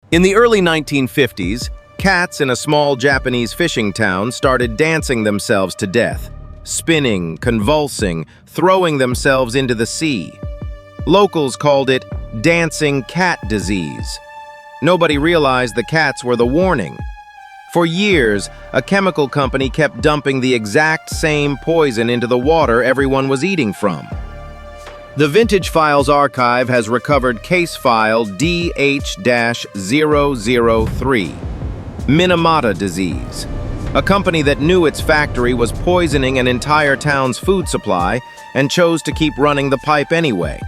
In the early 1950s, cats in a small Japanese fishing town started dancing themselves to death, spinning, convulsing, throwing themselves into the sea. Locals called it dancing cat disease. Nobody realized the cats were the warning. For years, a chemical company kept dumping the exact same poison into the water everyone was eating from. The Vintage Files archive has recovered case file DH-003, Minamata Disease, a company that knew its factory was poisoning an entire town's food supply and chose to keep running the pipe anyway.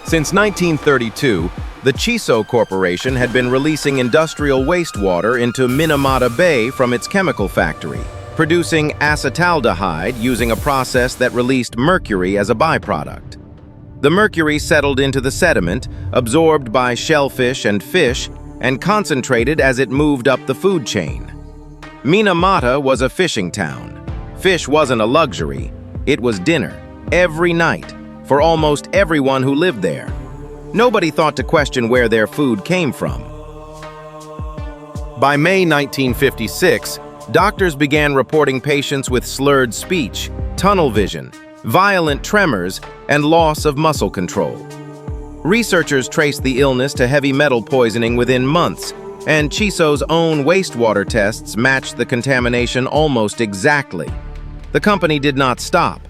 Since 1932, the Chiso Corporation had been releasing industrial wastewater into Minamata Bay from its chemical factory, producing acetaldehyde using a process that released mercury as a byproduct. The mercury settled into the sediment, absorbed by shellfish and fish, and concentrated as it moved up the food chain. Minamata was a fishing town. Fish wasn't a luxury, it was dinner, every night, for almost everyone who lived there. Nobody thought to question where their food came from. By May 1956, doctors began reporting patients with slurred speech, tunnel vision, violent tremors, and loss of muscle control. Researchers traced the illness to heavy metal poisoning within months, and Chiso's own wastewater tests matched the contamination almost exactly. The company did not stop.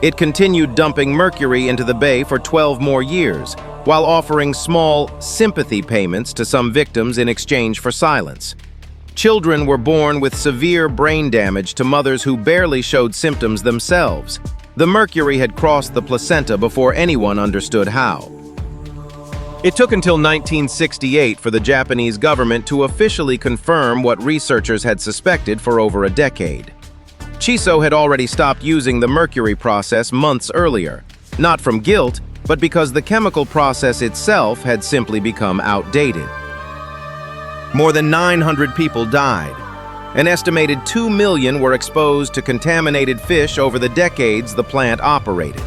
It continued dumping mercury into the bay for 12 more years, while offering small sympathy payments to some victims in exchange for silence. Children were born with severe brain damage to mothers who barely showed symptoms themselves. The mercury had crossed the placenta before anyone understood how. It took until 1968 for the Japanese government to officially confirm what researchers had suspected for over a decade. Chiso had already stopped using the mercury process months earlier, not from guilt, but because the chemical process itself had simply become outdated. More than 900 people died. An estimated 2 million were exposed to contaminated fish over the decades the plant operated.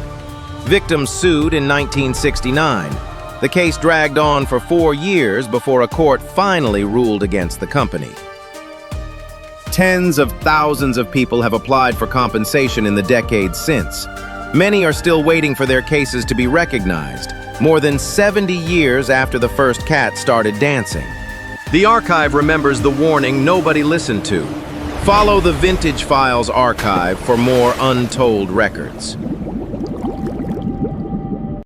Victims sued in 1969. The case dragged on for 4 years before a court finally ruled against the company. Tens of thousands of people have applied for compensation in the decades since. Many are still waiting for their cases to be recognized, more than 70 years after the first cat started dancing. The archive remembers the warning nobody listened to. Follow the Vintage Files archive for more untold records.